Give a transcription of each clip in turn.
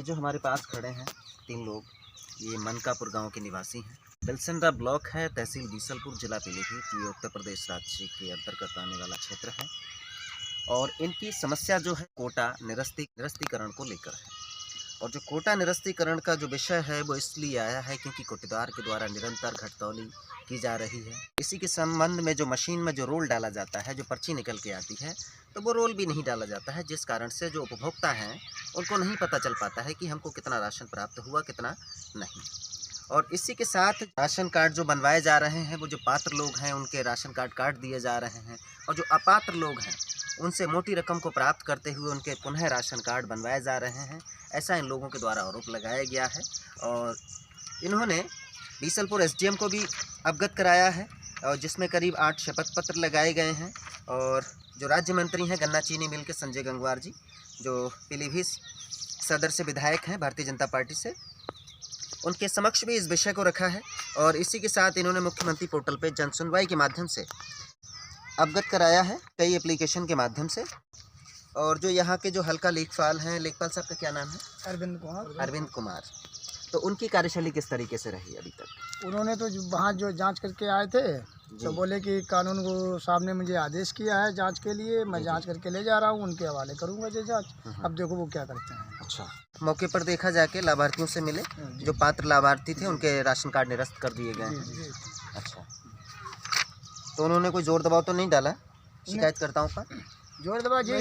जो हमारे पास खड़े हैं 3 लोग, ये मनकापुर गांव के निवासी हैं। बिलसंडा ब्लॉक है, तहसील बीसलपुर, जिला पीलीभीत, ये उत्तर प्रदेश राज्य के अंतर्गत आने वाला क्षेत्र है। और इनकी समस्या जो है कोटा निरस्तीकरण को लेकर है। और जो कोटा निरस्तीकरण का जो विषय है वो इसलिए आया है क्योंकि कोटेदार के द्वारा निरंतर घटतौली की जा रही है। इसी के संबंध में जो मशीन में जो रोल डाला जाता है, जो पर्ची निकल के आती है, तो वो रोल भी नहीं डाला जाता है, जिस कारण से जो उपभोक्ता हैं उनको नहीं पता चल पाता है कि हमको कितना राशन प्राप्त हुआ, कितना नहीं। और इसी के साथ राशन कार्ड जो बनवाए जा रहे हैं, वो जो पात्र लोग हैं उनके राशन कार्ड काट दिए जा रहे हैं, और जो अपात्र लोग हैं उनसे मोटी रकम को प्राप्त करते हुए उनके पुनः राशन कार्ड बनवाए जा रहे हैं, ऐसा इन लोगों के द्वारा आरोप लगाया गया है। और इन्होंने बीसलपुर एसडीएम को भी अवगत कराया है, और जिसमें करीब 8 शपथ पत्र लगाए गए हैं। और जो राज्य मंत्री हैं गन्ना चीनी मिल के संजय गंगवार जी, जो पीलीभीत सदर से विधायक हैं भारतीय जनता पार्टी से, उनके समक्ष भी इस विषय को रखा है। और इसी के साथ इन्होंने मुख्यमंत्री पोर्टल पर जन सुनवाई के माध्यम से अवगत कराया है, कई एप्लीकेशन के माध्यम से। और जो यहाँ के जो हल्का लेखपाल हैं, लेखपाल साहब का क्या नाम है? अरविंद कुमार। तो उनकी कार्यशैली किस तरीके से रही अभी तक? उन्होंने तो वहाँ जो जांच करके आए थे तो बोले कि कानून को साहब ने मुझे आदेश किया है जांच के लिए, मैं जांच करके ले जा रहा हूँ, उनके हवाले करूँगा ये जांच। अब देखो वो क्या करते हैं। अच्छा, मौके पर देखा जाके लाभार्थियों से मिले, जो पात्र लाभार्थी थे उनके राशन कार्ड निरस्त कर दिए गए। अच्छा, तो उन्होंने कोई जोर दबाव तो नहीं डाला शिकायतकर्ताओं का? जोर दबा जी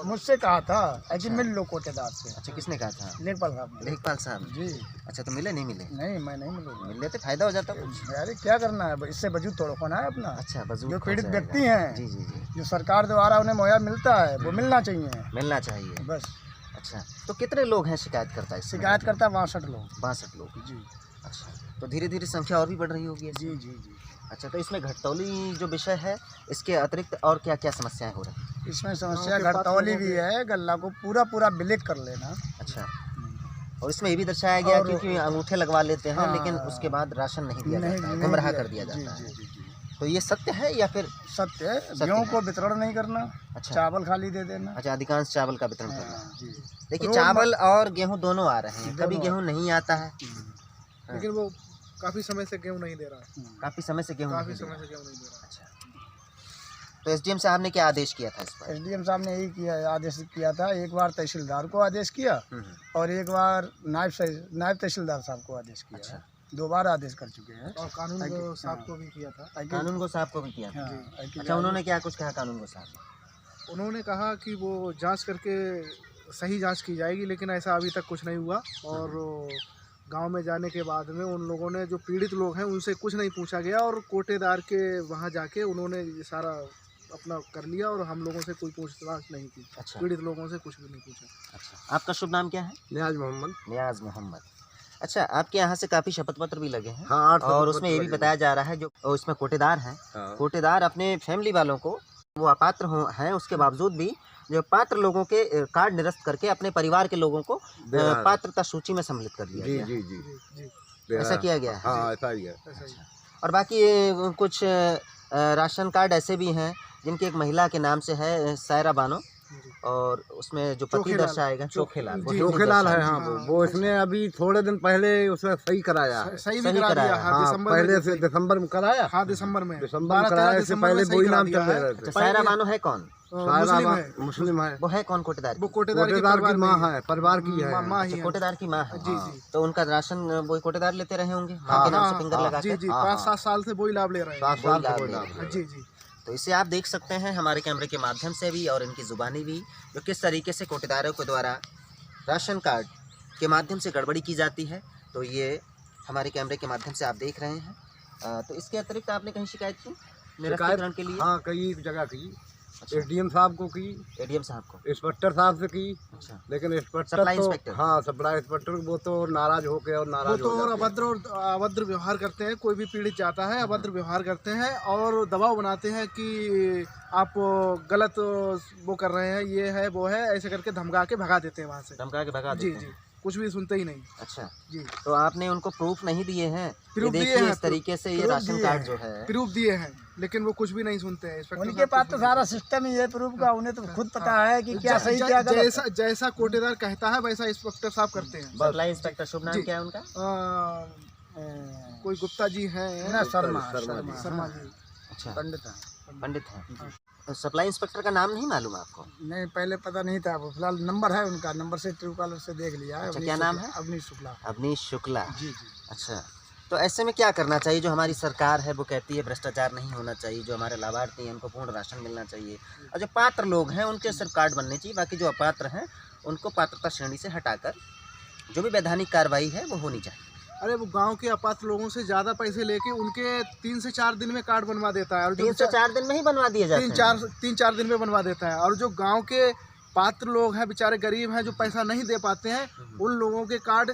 मुझसे कहा था ऐसे मिल लो कोटेदार से। अच्छा, किसने कहा था? लेखपाल साहब जी। अच्छा, तो मिले नहीं मिले? नहीं, मैं नहीं मिलूँगा। मिल लेते फायदा हो जाता कुछ। अरे क्या करना है, इससे वजूद तोड़ होना है अपना। अच्छा, वजूद जो पीड़ित व्यक्ति हैं, जी जी जी, जो सरकार द्वारा उन्हें मुहैया मिलता है वो मिलना चाहिए बस। अच्छा, तो कितने लोग हैं शिकायतकर्ता? शिकायत करता 62 लोग। 62 लोग जी। अच्छा, तो धीरे धीरे संख्या और भी बढ़ रही होगी? जी जी जी। अच्छा, तो इसमें घटतौली जो विषय है, इसके अतिरिक्त और क्या क्या समस्याएं हो रही हैं? इसमें समस्या घटतौली भी है, गल्ला को पूरा ब्लैक कर लेना। अच्छा, और इसमें ये भी दर्शाया गया क्योंकि अंगूठे लगवा लेते हैं, लेकिन उसके बाद राशन नहीं दिया जाता है, गुमराह कर दिया जाता है। तो ये सत्य है या फिर? सत्य है। गेहूँ को वितरण नहीं करना। अच्छा, चावल खाली दे देना। अच्छा, अधिकांश चावल का वितरण करना। देखिए, चावल और गेहूँ दोनों आ रहे हैं, कभी गेहूँ नहीं आता है, लेकिन वो काफ़ी समय से गेहूँ नहीं दे रहा है। काफ़ी समय से गेहूँ नहीं दे रहा। अच्छा, तो एसडीएम साहब ने क्या आदेश किया था इस पर? एसडीएम साहब ने यही आदेश किया था, एक बार तहसीलदार को आदेश किया और एक बार नायब तहसीलदार साहब को आदेश किया। अच्छा, 2 बार आदेश कर चुके हैं। और कानून को साहब को भी किया था। कानून को साहब को भी किया था। अच्छा, उन्होंने क्या कुछ कहा कानून को साहब? उन्होंने कहा कि वो जांच करके सही जांच की जाएगी, लेकिन ऐसा अभी तक कुछ नहीं हुआ। और गांव में जाने के बाद में उन लोगों ने, जो पीड़ित लोग हैं, उनसे कुछ नहीं पूछा गया, और कोटेदार के वहां जाके उन्होंने ये सारा अपना कर लिया, और हम लोगों से कोई पूछताछ नहीं की। अच्छा, पीड़ित लोगों से कुछ भी नहीं पूछा। अच्छा, आपका शुभ नाम क्या है? नियाज मोहम्मद। नियाज मोहम्मद। अच्छा, आपके यहाँ से काफ़ी शपथ पत्र भी लगे हैं। हाँ, और उसमें ये भी बताया जा रहा है जो इसमें कोटेदार हैं, कोटेदार अपने फैमिली वालों को, वो अपात्र हैं उसके बावजूद भी जो पात्र लोगों के कार्ड निरस्त करके अपने परिवार के लोगों को पात्रता सूची में सम्मिलित कर दिया गया। जी जी जी, ऐसा किया गया है? हाँ, ऐसा ही है। और बाकी कुछ राशन कार्ड ऐसे भी हैं जिनकी एक महिला के नाम से है सायरा बानो, और उसमें जो पति दर्शाएगा चोखेलाल है। हाँ, वो इसने अभी थोड़े दिन पहले उसे सही कराया, सही करा दिया। हाँ, पहले से दिसंबर में कराया। हाँ, दिसंबर में कराया, इससे पहले वही नाम चल रहे थे। सायरा बानो है कौन? मुस्लिम है। वो है कौन कोटेदार? वो कोटेदार की माँ है, परिवार की है। अच्छा, कोटेदार की माँ है। जी जी। तो उनका राशन वो कोटेदार लेते रहे होंगे, माँ के नाम से फिंगर लगा के। जी जी, 5-7 साल से वही लाभ ले रहे हैं। जी जी। तो इसे आप देख सकते हैं हमारे कैमरे के माध्यम से भी और इनकी ज़ुबानी भी, जो किस तरीके से कोटेदारों के द्वारा राशन कार्ड के माध्यम से गड़बड़ी की जाती है। तो ये हमारे कैमरे के माध्यम से आप देख रहे हैं। तो इसके अतिरिक्त आपने कहीं शिकायत की निरस्तीकरण के लिए? हाँ, कई जगह की। एसडीएम साहब को की, एडीएम साहब को, इंस्पेक्टर साहब से की। अच्छा, लेकिन इंस्पेक्टर सप्लाई इंस्पेक्टर, हाँ, सप्लाई इंस्पेक्टर, वो तो नाराज हो गए और नाराज वो तो और अभद्र व्यवहार करते हैं। कोई भी पीड़ित जाता है, अभद्र व्यवहार करते हैं और दबाव बनाते हैं कि आप गलत वो कर रहे हैं, ये है वो है, ऐसे करके धमका के भगा देते हैं वहाँ से। धमका के भगा देते हैं। जी जी। कुछ भी सुनते ही नहीं। अच्छा, जी, तो आपने उनको प्रूफ नहीं दिए हैं? ये प्रूफ दिए देखिए हैं, इस तरीके से ये प्रूफ राशन दिए कार्ड हैं। जो है, प्रूफ दिए हैं, लेकिन वो कुछ भी नहीं सुनते हैं। इंस्पेक्टर उनके साहब पास कुछ तो भी सारा नहीं सिस्टम ही है प्रूफ का, उन्हें तो खुद पता है कि सुनते। क्या सही क्या गलत है। जैसा जैसा कोटेदार कहता है वैसा इंस्पेक्टर साहब करते हैं। सप्लाई इंस्पेक्टर, शुभ नाम जी। क्या है उनका? कोई गुप्ता जी हैं ना शर्मा शर्मा जी। अच्छा, पंडित है। पंडित हैं। तो सप्लाई इंस्पेक्टर का नाम नहीं मालूम आपको? नहीं, पहले पता नहीं था, वो फिलहाल नंबर है उनका, नंबर से ट्रू कॉलर से देख लिया है। अच्छा, अवनीश क्या नाम शुक्ला, है? अवनीश शुक्ला। अवनीश शुक्ला। जी जी। अच्छा, तो ऐसे में क्या करना चाहिए? जो हमारी सरकार है वो कहती है भ्रष्टाचार नहीं होना चाहिए, जो हमारे लाभार्थी हैं उनको पूर्ण राशन मिलना चाहिए, और जो पात्र लोग हैं उनके सिर्फ कार्ड बनने चाहिए, बाकी जो अपात्र हैं उनको पात्रता श्रेणी से हटाकर जो भी वैधानिक कार्रवाई है वो होनी चाहिए। अरे वो गांव के अपात्र लोगों से ज्यादा पैसे लेके उनके 3 से 4 दिन में कार्ड बनवा देता है, और 3 से 4 दिन में ही बनवा दिए जाते हैं। 3-4 दिन में बनवा देता है। और जो गांव के पात्र लोग हैं, बेचारे गरीब हैं, जो पैसा नहीं दे पाते हैं, उन लोगों के कार्ड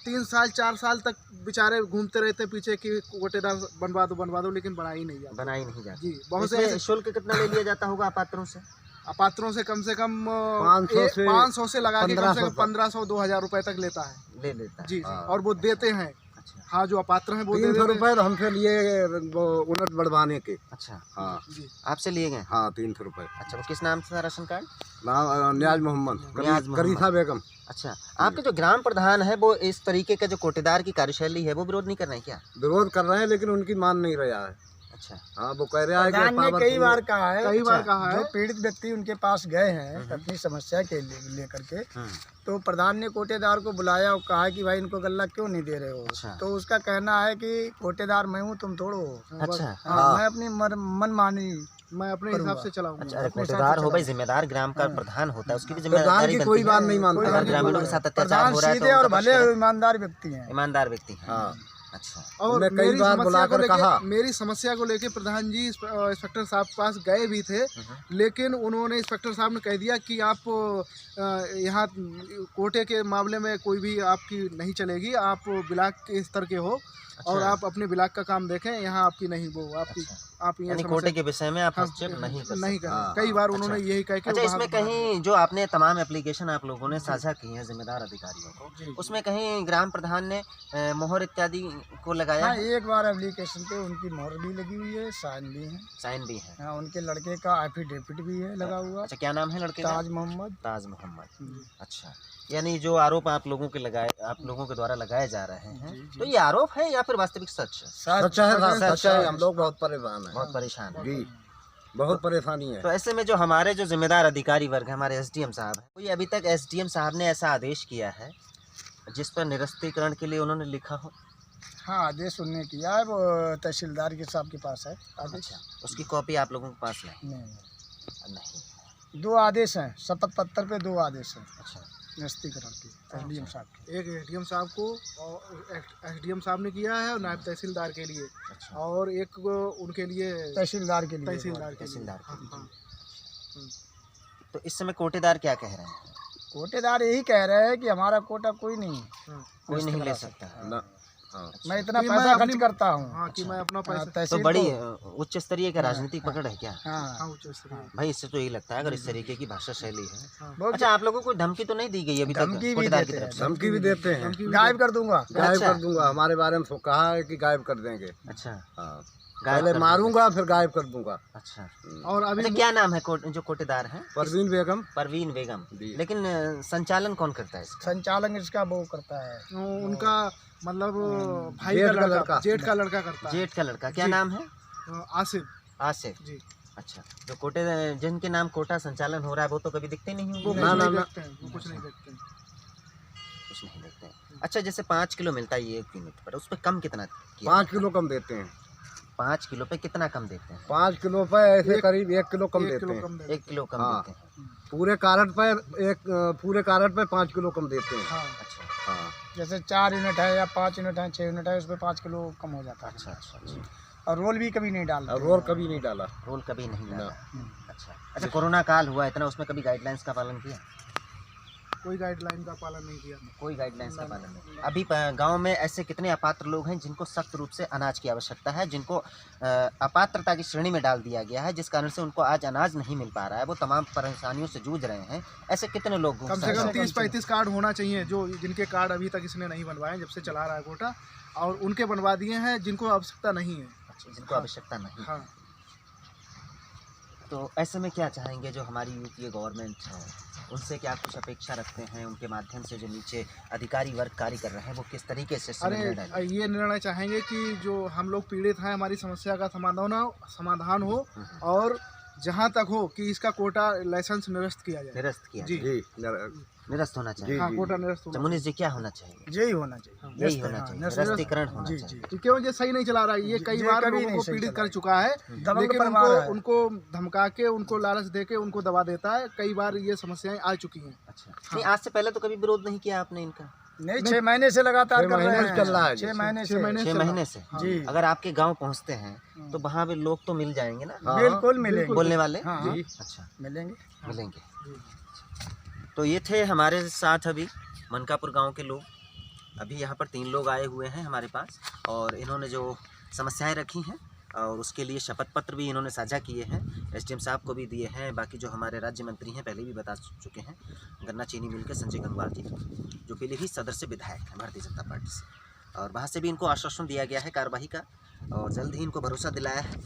3 साल 4 साल तक बेचारे घूमते रहते हैं पीछे कि कोटेदार बनवा दो, लेकिन बनाई नहीं जाती। बनाई नहीं जाती। जी, बहुत से इसमें ऐसे शुल्क कितना ले लिया जाता होगा अपात्रों से? अपात्रों से कम 500 से लगा के कम से कम 1500-2000 रुपए तक लेता है। ले लेता है। जी, और वो देते हैं। अच्छा, हाँ, जो अपात्र हैं वो दे 300 देते हैं। रुपए तो हमसे लिए वो उन्नत बढ़वाने के। अच्छा, हाँ जी, आपसे लिए गए? हाँ, 300 रुपए। अच्छा, वो किस नाम से था राशन कार्ड? नाम न्याज मोहम्मद, न्याज मोहम्मद। करीसा बेगम। अच्छा, आपके जो ग्राम प्रधान है वो इस तरीके का जो कोटेदार की कार्यशैली है वो विरोध नहीं कर रहे हैं क्या? विरोध कर रहे हैं, लेकिन उनकी मान नहीं रहा है। अच्छा, हाँ, वो कह रहा है प्रधान ने कई बार कहा है, कई बार कहा जो है। पीड़ित व्यक्ति उनके पास गए हैं अपनी समस्या के लेकर के, तो प्रधान ने कोटेदार को बुलाया और कहा कि भाई इनको गल्ला क्यों नहीं दे रहे हो। अच्छा। तो उसका कहना है कि कोटेदार मैं हूँ, तुम थोड़ो हो। अच्छा, हाँ, मैं अपनी मनमानी मैं अपने हिसाब से चलाऊंगा। अच्छा, अरे कोटेदार हो भाई, जिम्मेदार ग्राम का प्रधान होता है, उसकी भी प्रधान जिम्मेदारी की बनती कोई है। बात नहीं मानता। अगर ग्रामीणों के साथ अत्याचार प्रधान हो रहा है तो सीधे और उनका भले पक्ष है। ईमानदार व्यक्ति हैं। ईमानदार व्यक्ति हैं। हाँ, अच्छा, और उन्हें कई मेरी बार समस्या बुलाकर को लेके- कहा। मेरी समस्या को लेके प्रधान जी इंस्पेक्टर साहब के पास गए भी थे, लेकिन उन्होंने इंस्पेक्टर साहब ने कह दिया कि आप यहाँ कोटे के मामले में कोई भी आपकी नहीं चलेगी, आप ब्लॉक के स्तर के हो और आप अपने ब्लॉक का काम देखें, यहाँ आपकी नहीं वो आपकी आप ये यानी समस्या- कोटे के विषय में आप हाँ, हस्तक्षेप नहीं कर नहीं सकते। कर कई बार उन्होंने अच्छा। यही कह के अच्छा, वहाँ इसमें कहीं जो आपने तमाम एप्लीकेशन आप लोगों ने साझा की हैं जिम्मेदार अधिकारियों को, उसमें कहीं ग्राम प्रधान ने मोहर इत्यादि को लगाया हाँ, है? एक बार एप्लीकेशन पे उनकी मोहर भी लगी हुई है, साइन भी है। साइन भी है? हाँ, उनके लड़के का एफिडेविट भी है लगा हुआ, अच्छा, क्या नाम है लड़के का? ताज मोहम्मद। ताज मोहम्मद। अच्छा, यानी जो आरोप आप लोगों के द्वारा लगाए जा रहे हैं, तो ये आरोप है या फिर वास्तविक सच है? सच्चा है, सच्चा है। हम लोग बहुत परेशान हैं बहुत परेशान है। जी, बहुत परेशानी है। तो ऐसे में जो हमारे जो जिम्मेदार अधिकारी वर्ग है, हमारे एसडीएम साहब हैं, कोई अभी तक एसडीएम साहब ने ऐसा आदेश किया है जिस पर निरस्तीकरण के लिए उन्होंने लिखा हो? हाँ, आदेश उन्होंने किया है, वो तहसीलदार के साहब के पास है आदेश। उसकी कॉपी आप लोगों के पास है? नहीं, नहीं। 2 आदेश हैं, शपथ पत्र पे 2 आदेश हैं अच्छा, निरस्तीकरण के एसडीएम साहब के। एक एसडीएम साहब को और एसडीएम साहब ने किया है और नायब तहसीलदार के लिए, अच्छा। और एक उनके लिए तहसीलदार के लिए। तहसीलदार के लिए। तहसीलदार के लिए। हाँ, तो इस समय कोटेदार क्या कह रहे हैं? कोटेदार यही कह रहे हैं कि हमारा कोटा कोई नहीं है, हाँ, कोई नहीं ले सकता है। ना, हाँ। मैं इतना कि मैं पैसा खर्च अपनी- करता हूँ। हाँ, कि मैं अपना हाँ, पैसा तो तहसील बड़ी को- उच्च स्तरीय का राजनीतिक पकड़ है क्या? हाँ, हाँ, उच्च स्तरीय। भाई इससे तो यही लगता है अगर इस तरीके की भाषा शैली है। हाँ। वो अच्छा, आप लोगों को धमकी तो नहीं दी गई अभी तक धमकी भी कोटेदार की देते तरफ से? धमकी भी देते हैं, गायब कर दूंगा। गायब अच्छा। कर दूंगा। हमारे बारे में कहा है कि गायब कर देंगे। अच्छा, हाँ, गायब पहले कर मारूंगा फिर गायब कर दूंगा। देंगे। अच्छा, और अभी अच्छा, क्या नाम है जो कोटेदार है? परवीन बेगम। परवीन बेगम। जी। लेकिन संचालन कौन करता है इसका? संचालन इसका वो करता है, उनका मतलब भाई जेठ का का लड़का, लड़का। जेठ का लड़का करता है। जेठ का लड़का, क्या जी। नाम है? आसिफ आसिफ। जी। अच्छा, जो कोटे जिनके नाम कोटा संचालन हो रहा है वो तो कभी दिखते नहीं वो होंगे? कुछ ना, नहीं ना। देखते हैं, वो कुछ नहीं देखते हैं। कुछ नहीं देखते हैं। अच्छा, जैसे 5 किलो मिलता है ये 1 यूनिट पर, उस पर कम कितना किया? 5 किलो कम देते हैं। 5 किलो पे कितना कम देते हैं? 5 किलो पे ऐसे करीब 1 किलो कम 1 देते किलो हैं। कम देते 1 किलो कम हाँ। देते हैं। पूरे कार्ड पर पूरे कार्ड पे 5 किलो कम देते हैं। हैं। हाँ, अच्छा, हाँ, जैसे 4 यूनिट है या 5 यूनिट है, 6 यूनिट है, उस पर 5 किलो कम हो जाता है। अच्छा, अच्छा, अच्छा। और रोल भी कभी नहीं डालते। और रोल कभी नहीं डाला। रोल कभी नहीं ना। डाला। अच्छा, अच्छा, कोरोना काल हुआ इतना, उसमें कभी गाइडलाइंस का पालन किया? कोई गाइडलाइन का पालन नहीं किया। कोई गाइडलाइंस का पालन नहीं। अभी गांव में ऐसे कितने अपात्र लोग हैं जिनको सख्त रूप से अनाज की आवश्यकता है, जिनको अपात्रता की श्रेणी में डाल दिया गया है, जिस कारण से उनको आज अनाज नहीं मिल पा रहा है, वो तमाम परेशानियों से जूझ रहे हैं। ऐसे कितने लोग कम से कम 30-35 कार्ड होना चाहिए, जो जिनके कार्ड अभी तक इसने नहीं बनवाए जब से चला रहा है कोटा, और उनके बनवा दिए हैं जिनको आवश्यकता नहीं है। अच्छा, जिनको आवश्यकता नहीं। हाँ। तो ऐसे में क्या चाहेंगे जो हमारी यूपीए गवर्नमेंट है, उनसे क्या कुछ अपेक्षा रखते हैं? उनके माध्यम से जो नीचे अधिकारी वर्ग कार्य कर रहे हैं वो किस तरीके से अरे ये निर्णय चाहेंगे कि जो हम लोग पीड़ित हैं, हमारी समस्या का समाधान हो, और जहाँ तक हो कि इसका कोटा लाइसेंस निरस्त किया जाए। निरस्त किया जी निरस्त होना चाहिए। हाँ, कोटा निरस्त होना। मुनीष जी, क्या होना चाहिए? यही होना चाहिए, यही होना चाहिए, निरस्तीकरण होना जी चाहिए। जी। क्यों ये सही नहीं चला रहा है, ये कई बार कभी लोगों नहीं को सही पीड़ित चला कर चुका है, दबंग लेकिन परिवार है। उनको धमका के, उनको लालच दे के उनको दबा देता है। कई बार ये समस्याएं आ चुकी हैं। अच्छा, नहीं आज से पहले तो कभी विरोध नहीं किया आपने इनका? नहीं, 6 महीने से लगातार कर रहे हैं। 6 महीने से। 6 महीने से। जी। अगर आपके गांव पहुंचते हैं तो वहाँ पे लोग तो मिल जाएंगे ना? बिल्कुल मिलेंगे, बोलने वाले। हाँ, अच्छा, मिलेंगे। तो ये थे हमारे साथ अभी मनकापुर गांव के लोग। अभी यहाँ पर 3 लोग आए हुए हैं हमारे पास, और इन्होंने जो समस्याएं रखी हैं और उसके लिए शपथ पत्र भी इन्होंने साझा किए हैं, एसडीएम साहब को भी दिए हैं। बाकी जो हमारे राज्य मंत्री हैं पहले भी बता चुके हैं, गन्ना चीनी मिल के संजय गंगवार जी, जो पीलीभीत सदर से विधायक हैं भारतीय जनता पार्टी से, और वहाँ से भी इनको आश्वासन दिया गया है कार्रवाई का, और जल्द ही इनको भरोसा दिलाया है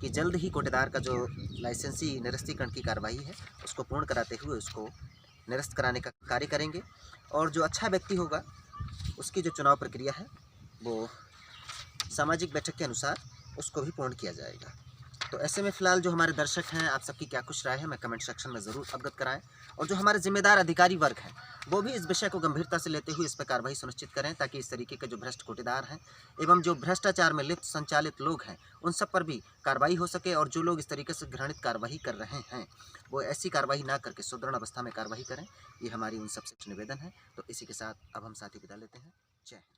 कि जल्द ही कोटेदार का जो लाइसेंसी निरस्तीकरण की कार्रवाई है उसको पूर्ण कराते हुए उसको निरस्त कराने का कार्य करेंगे, और जो अच्छा व्यक्ति होगा उसकी जो चुनाव प्रक्रिया है वो सामाजिक बैठक के अनुसार उसको भी पूर्ण किया जाएगा। तो ऐसे में फ़िलहाल जो हमारे दर्शक हैं, आप सबकी क्या कुछ राय है मैं कमेंट सेक्शन में ज़रूर अवगत कराएं, और जो हमारे जिम्मेदार अधिकारी वर्ग हैं वो भी इस विषय को गंभीरता से लेते हुए इस पर कार्रवाई सुनिश्चित करें, ताकि इस तरीके के जो भ्रष्ट कोटेदार हैं एवं जो भ्रष्टाचार में लिप्त संचालित लोग हैं उन सब पर भी कार्रवाई हो सके, और जो लोग इस तरीके से घृणित कार्रवाई कर रहे हैं वो ऐसी कार्रवाई ना करके सुदृढ़ अवस्था में कार्रवाई करें। ये हमारी उन सबसे निवेदन है। तो इसी के साथ अब हम साथी विदा लेते हैं। जय हिंद।